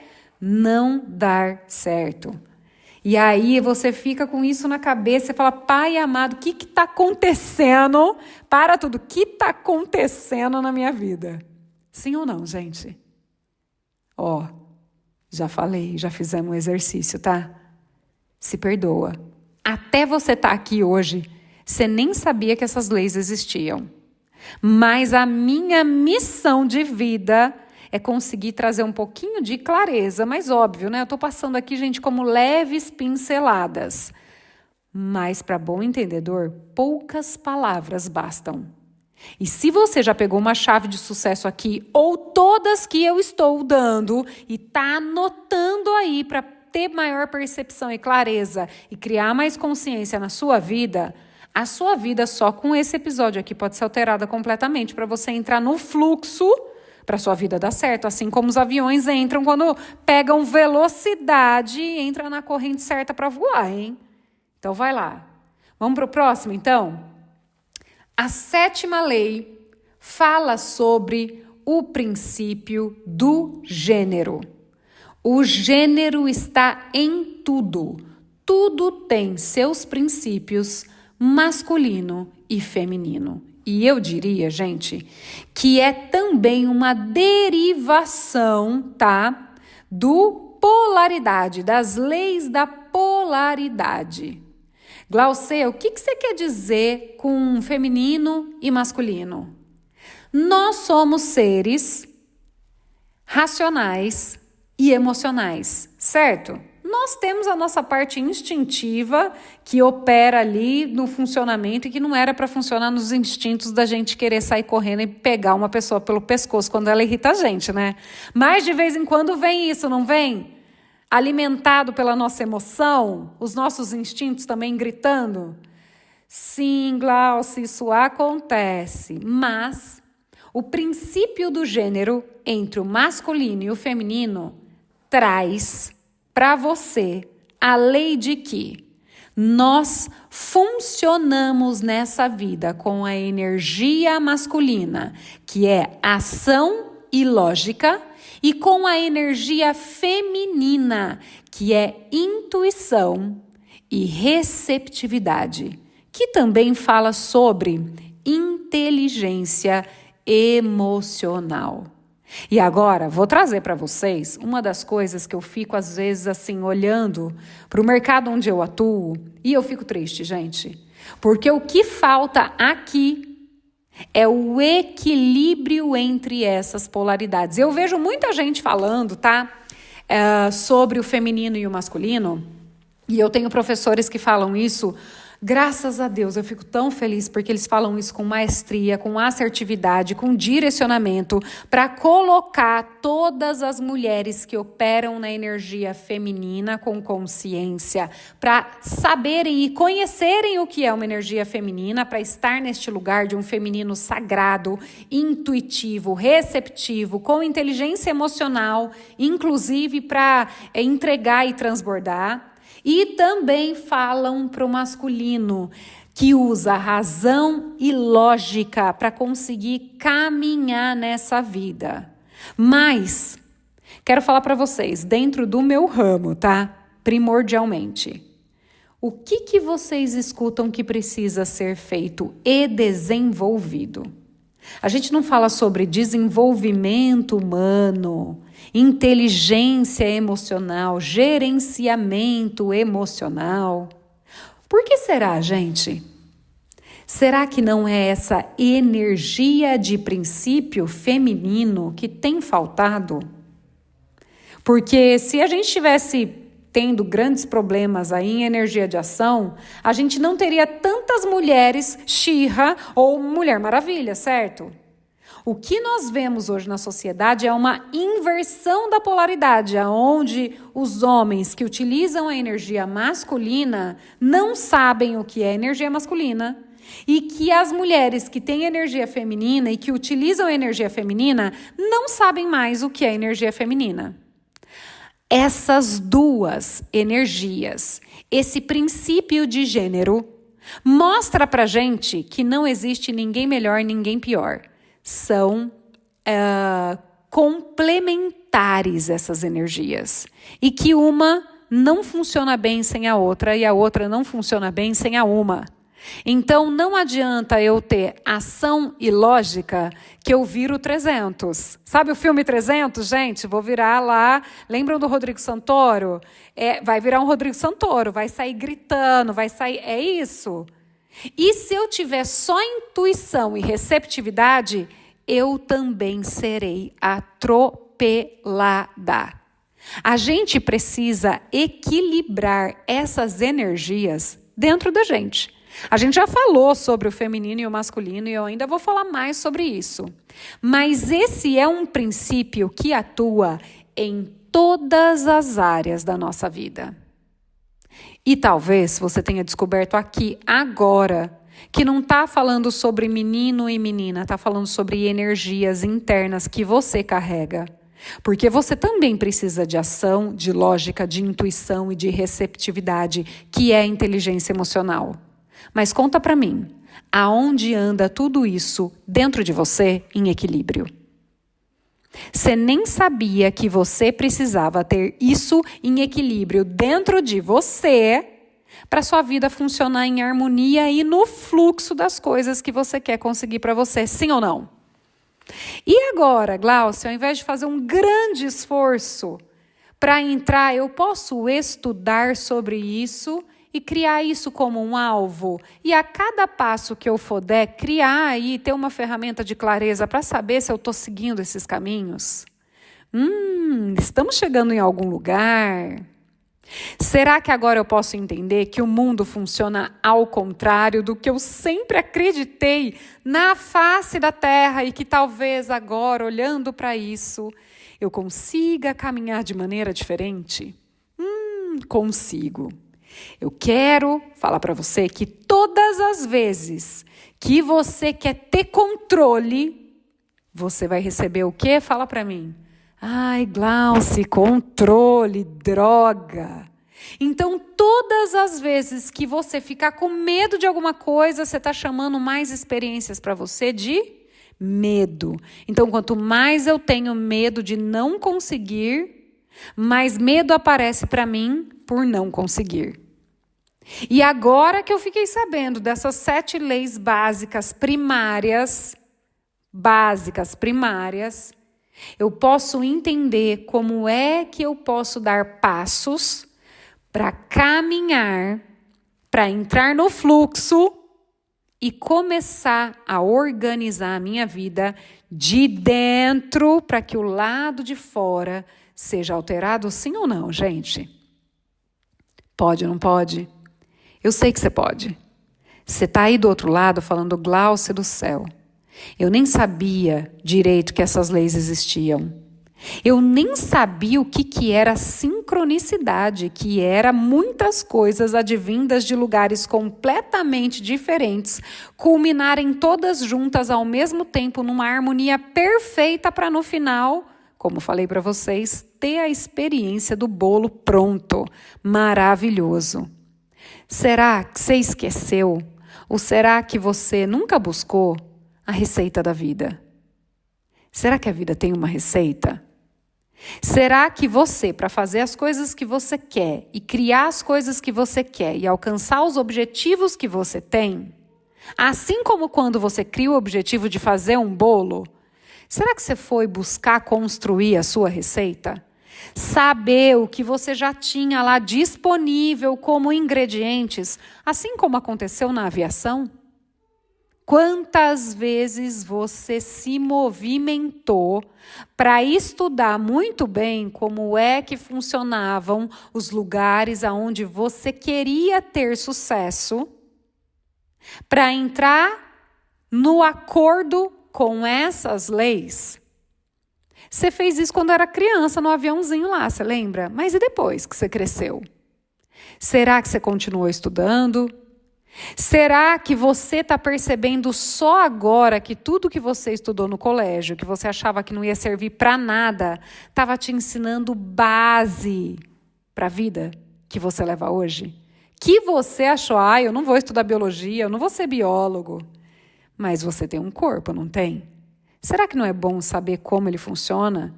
Não dar certo. E aí você fica com isso na cabeça e fala, Pai amado, o que está acontecendo? Para tudo, o que está acontecendo na minha vida? Sim ou não, gente? Já falei, já fizemos um exercício, tá? Se perdoa. Até você estar aqui hoje, você nem sabia que essas leis existiam. Mas a minha missão de vida é conseguir trazer um pouquinho de clareza, mas óbvio, né? Eu estou passando aqui, gente, como leves pinceladas. Mas para bom entendedor, poucas palavras bastam. E se você já pegou uma chave de sucesso aqui, ou todas que eu estou dando, e está anotando aí para ter maior percepção e clareza e criar mais consciência na sua vida, a sua vida só com esse episódio aqui pode ser alterada completamente para você entrar no fluxo para sua vida dar certo, assim como os aviões entram quando pegam velocidade e entram na corrente certa para voar, hein? Então vai lá. Vamos para o próximo, então? A 7ª lei fala sobre o princípio do gênero. O gênero está em tudo. Tudo tem seus princípios masculino e feminino. E eu diria, gente, que é também uma derivação, tá? Do polaridade, das leis da polaridade. Glaucia, o que você quer dizer com feminino e masculino? Nós somos seres racionais e emocionais, certo? Nós temos a nossa parte instintiva que opera ali no funcionamento e que não era para funcionar nos instintos da gente querer sair correndo e pegar uma pessoa pelo pescoço quando ela irrita a gente, né? Mas de vez em quando vem isso, não vem? Alimentado pela nossa emoção, os nossos instintos também gritando? Sim, Glaucia, isso acontece, mas o princípio do gênero entre o masculino e o feminino traz para você a lei de que nós funcionamos nessa vida com a energia masculina, que é ação e lógica, e com a energia feminina, que é intuição e receptividade, que também fala sobre inteligência emocional. E agora, vou trazer para vocês uma das coisas que eu fico, às vezes, assim, olhando para o mercado onde eu atuo, e eu fico triste, gente, porque o que falta aqui é o equilíbrio entre essas polaridades. Eu vejo muita gente falando, tá? Sobre o feminino e o masculino. E eu tenho professores que falam isso Graças a Deus, eu fico tão feliz porque eles falam isso com maestria, com assertividade, com direcionamento, para colocar todas as mulheres que operam na energia feminina com consciência, para saberem e conhecerem o que é uma energia feminina, para estar neste lugar de um feminino sagrado, intuitivo, receptivo, com inteligência emocional, inclusive para entregar e transbordar. E também falam para o masculino, que usa razão e lógica para conseguir caminhar nessa vida. Mas, quero falar para vocês, dentro do meu ramo, tá? Primordialmente. O que vocês escutam que precisa ser feito e desenvolvido? A gente não fala sobre desenvolvimento humano, inteligência emocional, gerenciamento emocional. Por que será, gente? Será que não é essa energia de princípio feminino que tem faltado? Porque se a gente tivesse tendo grandes problemas aí em energia de ação, a gente não teria tantas mulheres She-Ra ou Mulher Maravilha, certo? O que nós vemos hoje na sociedade é uma inversão da polaridade, onde os homens que utilizam a energia masculina não sabem o que é energia masculina e que as mulheres que têm energia feminina e que utilizam a energia feminina não sabem mais o que é energia feminina. Essas duas energias, esse princípio de gênero, mostra pra gente que não existe ninguém melhor, ninguém pior. São complementares essas energias. E que uma não funciona bem sem a outra e a outra não funciona bem sem a uma. Então, não adianta eu ter ação e lógica que eu viro 300. Sabe o filme 300, gente? Vou virar lá. Lembram do Rodrigo Santoro? Vai virar um Rodrigo Santoro, vai sair gritando, vai sair... É isso. E se eu tiver só intuição e receptividade, eu também serei atropelada. A gente precisa equilibrar essas energias dentro da gente. A gente já falou sobre o feminino e o masculino e eu ainda vou falar mais sobre isso. Mas esse é um princípio que atua em todas as áreas da nossa vida. E talvez você tenha descoberto aqui, agora, que não está falando sobre menino e menina, está falando sobre energias internas que você carrega. Porque você também precisa de ação, de lógica, de intuição e de receptividade, que é a inteligência emocional. Mas conta para mim, aonde anda tudo isso dentro de você em equilíbrio? Você nem sabia que você precisava ter isso em equilíbrio dentro de você para sua vida funcionar em harmonia e no fluxo das coisas que você quer conseguir para você, sim ou não? E agora, Glaucia, ao invés de fazer um grande esforço para entrar, eu posso estudar sobre isso e criar isso como um alvo. E a cada passo que eu for der, criar e ter uma ferramenta de clareza para saber se eu estou seguindo esses caminhos. Estamos chegando em algum lugar. Será que agora eu posso entender que o mundo funciona ao contrário do que eu sempre acreditei na face da Terra e que talvez agora, olhando para isso, eu consiga caminhar de maneira diferente? Consigo. Eu quero falar para você que todas as vezes que você quer ter controle, você vai receber o quê? Fala para mim. Ai, Glauci, controle, droga. Então, todas as vezes que você ficar com medo de alguma coisa, você está chamando mais experiências para você de medo. Então, quanto mais eu tenho medo de não conseguir, mais medo aparece para mim por não conseguir. E agora que eu fiquei sabendo dessas 7 leis básicas primárias, eu posso entender como é que eu posso dar passos para caminhar, para entrar no fluxo e começar a organizar a minha vida de dentro para que o lado de fora seja alterado, sim ou não, gente? Pode ou não pode? Eu sei que você pode. Você está aí do outro lado falando, Glaucia do céu. Eu nem sabia direito que essas leis existiam. Eu nem sabia o que era sincronicidade, que era muitas coisas advindas de lugares completamente diferentes, culminarem todas juntas ao mesmo tempo numa harmonia perfeita para no final, como falei para vocês, ter a experiência do bolo pronto, maravilhoso. Será que você esqueceu? Ou será que você nunca buscou a receita da vida? Será que a vida tem uma receita? Será que você, para fazer as coisas que você quer e criar as coisas que você quer e alcançar os objetivos que você tem, assim como quando você cria o objetivo de fazer um bolo, será que você foi buscar construir a sua receita? Saber o que você já tinha lá disponível como ingredientes, assim como aconteceu na aviação? Quantas vezes você se movimentou para estudar muito bem como é que funcionavam os lugares aonde você queria ter sucesso, para entrar no acordo com essas leis? Você fez isso quando era criança no aviãozinho lá, você lembra? Mas e depois que você cresceu? Será que você continuou estudando? Será que você está percebendo só agora que tudo que você estudou no colégio, que você achava que não ia servir para nada, estava te ensinando base para a vida que você leva hoje? Que você achou, eu não vou estudar biologia, eu não vou ser biólogo. Mas você tem um corpo, não tem? Será que não é bom saber como ele funciona?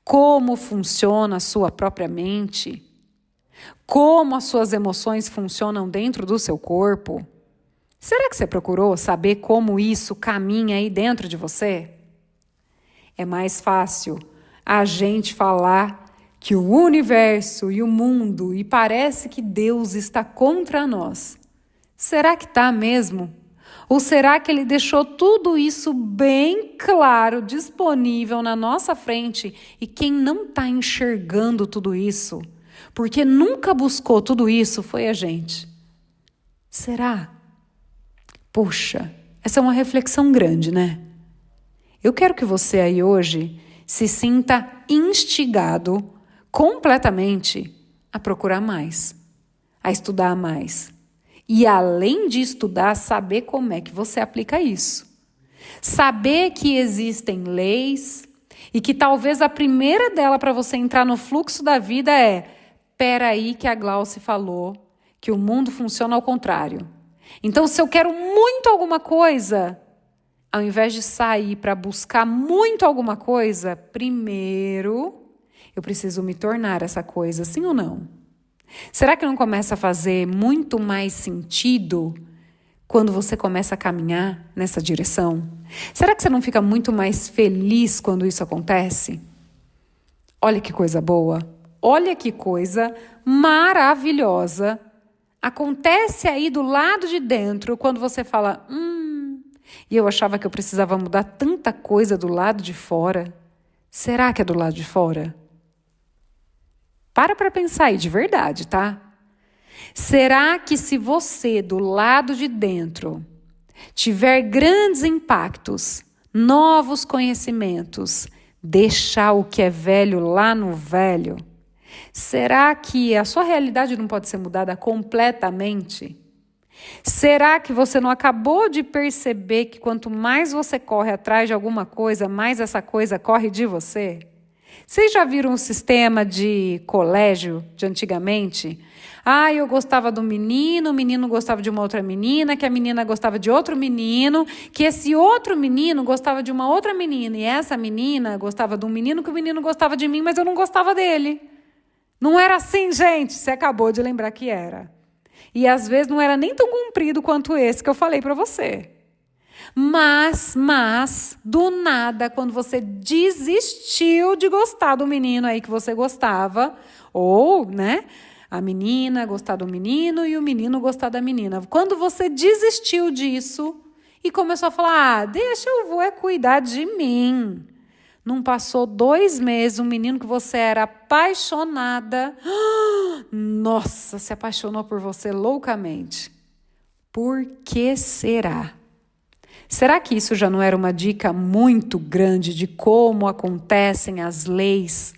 Como funciona a sua própria mente? Como as suas emoções funcionam dentro do seu corpo? Será que você procurou saber como isso caminha aí dentro de você? É mais fácil a gente falar que o universo e o mundo e parece que Deus está contra nós. Será que está mesmo? Ou será que ele deixou tudo isso bem claro, disponível na nossa frente e quem não está enxergando tudo isso, porque nunca buscou tudo isso, foi a gente? Será? Puxa, essa é uma reflexão grande, né? Eu quero que você aí hoje se sinta instigado completamente a procurar mais, a estudar mais. E além de estudar, saber como é que você aplica isso. Saber que existem leis e que talvez a primeira dela para você entrar no fluxo da vida é: peraí que a Glaucia falou que o mundo funciona ao contrário. Então, se eu quero muito alguma coisa, ao invés de sair para buscar muito alguma coisa, primeiro eu preciso me tornar essa coisa, sim ou não? Será que não começa a fazer muito mais sentido quando você começa a caminhar nessa direção? Será que você não fica muito mais feliz quando isso acontece? Olha que coisa boa, olha que coisa maravilhosa. Acontece aí do lado de dentro quando você fala, e eu achava que eu precisava mudar tanta coisa do lado de fora. Será que é do lado de fora? Para pensar aí de verdade, tá? Será que se você do lado de dentro tiver grandes impactos, novos conhecimentos, deixar o que é velho lá no velho, será que a sua realidade não pode ser mudada completamente? Será que você não acabou de perceber que quanto mais você corre atrás de alguma coisa, mais essa coisa corre de você? Vocês já viram o sistema de colégio de antigamente? Eu gostava do menino, o menino gostava de uma outra menina, que a menina gostava de outro menino, que esse outro menino gostava de uma outra menina, e essa menina gostava de um menino, que o menino gostava de mim, mas eu não gostava dele. Não era assim, gente, você acabou de lembrar que era. E às vezes não era nem tão comprido quanto esse que eu falei para você. Mas, do nada, quando você desistiu de gostar do menino aí que você gostava, ou, a menina gostar do menino e o menino gostar da menina. Quando você desistiu disso e começou a falar, deixa eu vou cuidar de mim. Não passou 2 meses, um menino que você era apaixonada, nossa, se apaixonou por você loucamente. Por que será? Será que isso já não era uma dica muito grande de como acontecem as leis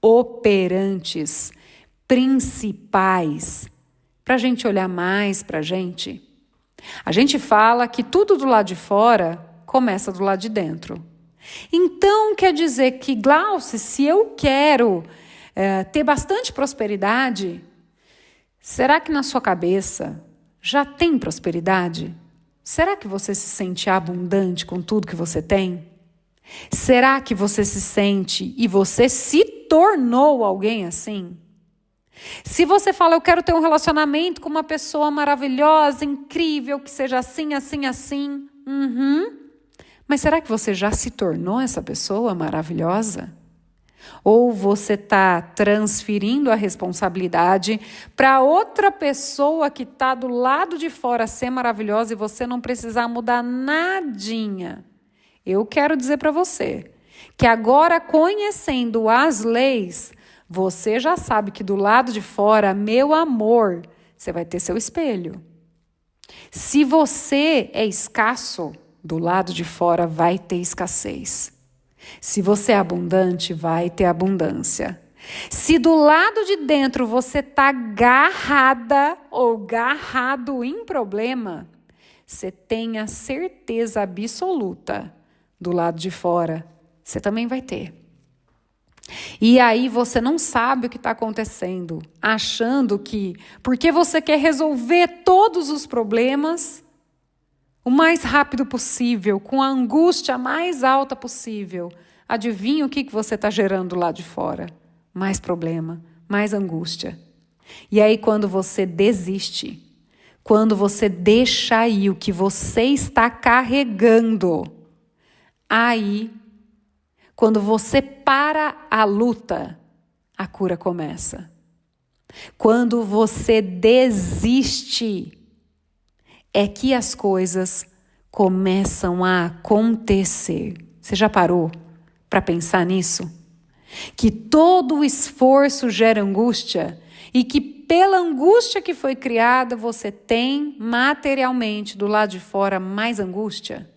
operantes, principais, para a gente olhar mais para a gente? A gente fala que tudo do lado de fora começa do lado de dentro. Então, quer dizer que, Glauce, se eu quero ter bastante prosperidade, será que na sua cabeça já tem prosperidade? Será que você se sente abundante com tudo que você tem? Será que você se sente e você se tornou alguém assim? Se você fala, eu quero ter um relacionamento com uma pessoa maravilhosa, incrível, que seja assim, assim, assim. Mas será que você já se tornou essa pessoa maravilhosa? Ou você está transferindo a responsabilidade para outra pessoa que está do lado de fora ser maravilhosa e você não precisar mudar nadinha? Eu quero dizer para você que agora, conhecendo as leis, você já sabe que do lado de fora, meu amor, você vai ter seu espelho. Se você é escasso, do lado de fora vai ter escassez. Se você é abundante, vai ter abundância. Se do lado de dentro você está garrada ou garrado em problema, você tenha certeza absoluta, do lado de fora, você também vai ter. E aí você não sabe o que está acontecendo, achando que, porque você quer resolver todos os problemas o mais rápido possível, com a angústia mais alta possível, adivinha o que você está gerando lá de fora? Mais problema, mais angústia. E aí quando você desiste, quando você deixa aí o que você está carregando, aí, quando você para a luta, a cura começa. Quando você desiste, é que as coisas começam a acontecer. Você já parou para pensar nisso? Que todo o esforço gera angústia e que pela angústia que foi criada, você tem materialmente do lado de fora mais angústia?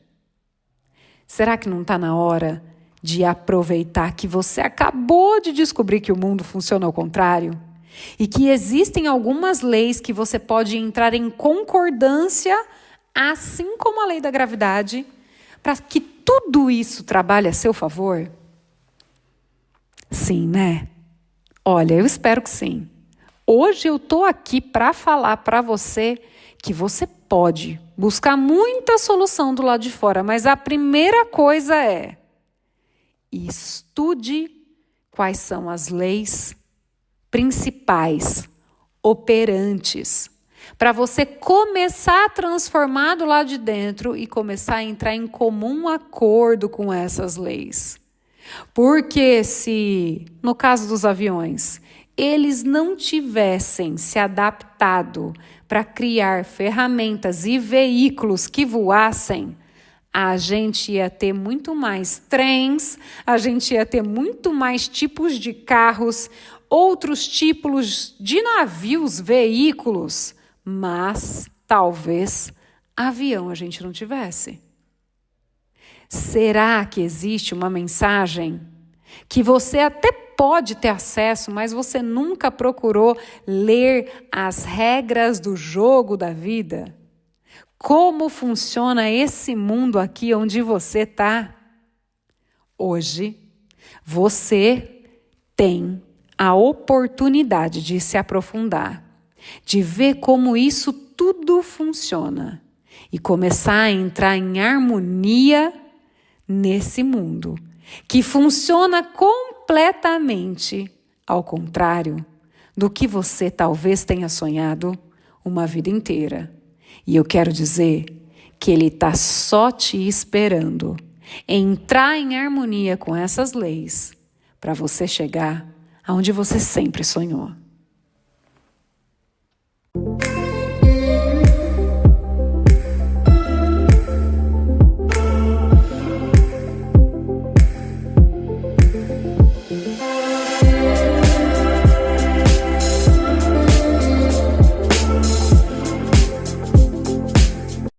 Será que não está na hora de aproveitar que você acabou de descobrir que o mundo funciona ao contrário? E que existem algumas leis que você pode entrar em concordância, assim como a lei da gravidade, para que tudo isso trabalhe a seu favor? Sim, né? Olha, eu espero que sim. Hoje eu estou aqui para falar para você que você pode buscar muita solução do lado de fora, mas a primeira coisa é: estude quais são as leis principais, operantes, para você começar a transformar do lado de dentro e começar a entrar em comum acordo com essas leis. Porque se, no caso dos aviões, eles não tivessem se adaptado para criar ferramentas e veículos que voassem, a gente ia ter muito mais trens, a gente ia ter muito mais tipos de carros, outros tipos de navios, veículos, mas talvez avião a gente não tivesse. Será que existe uma mensagem que você até pode ter acesso, mas você nunca procurou ler as regras do jogo da vida? Como funciona esse mundo aqui onde você está? Hoje, você tem a oportunidade de se aprofundar, de ver como isso tudo funciona e começar a entrar em harmonia nesse mundo, que funciona completamente ao contrário do que você talvez tenha sonhado uma vida inteira. E eu quero dizer que ele está só te esperando entrar em harmonia com essas leis para você chegar aonde você sempre sonhou.